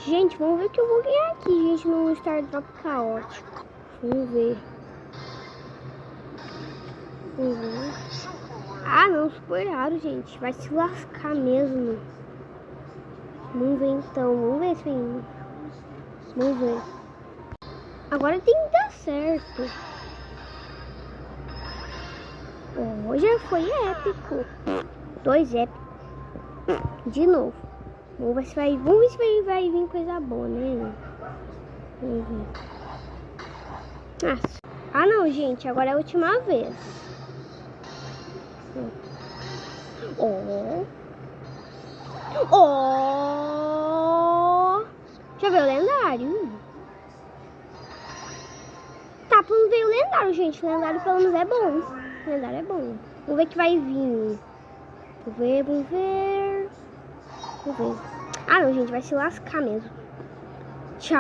Gente, vamos ver o que eu vou ganhar aqui, gente, no Star Drop caótico. Vamos ver. Ah, não, super raro, gente. Vai se lascar mesmo. Vamos ver então. Vamos ver se vem. Vamos ver. Agora tem que dar certo. Oh, já foi épico. 2 épicos. De novo. Vamos ver se vai vir coisa boa, né? Vamos ver. Ah, não, gente. Agora é a última vez. Oh. Já veio o lendário. Tá, não veio o lendário, gente. O lendário pelo menos é bom. O lendário é bom. Vamos ver que vai vir. Vamos ver. Ah, não, gente. Vai se lascar mesmo. Tchau.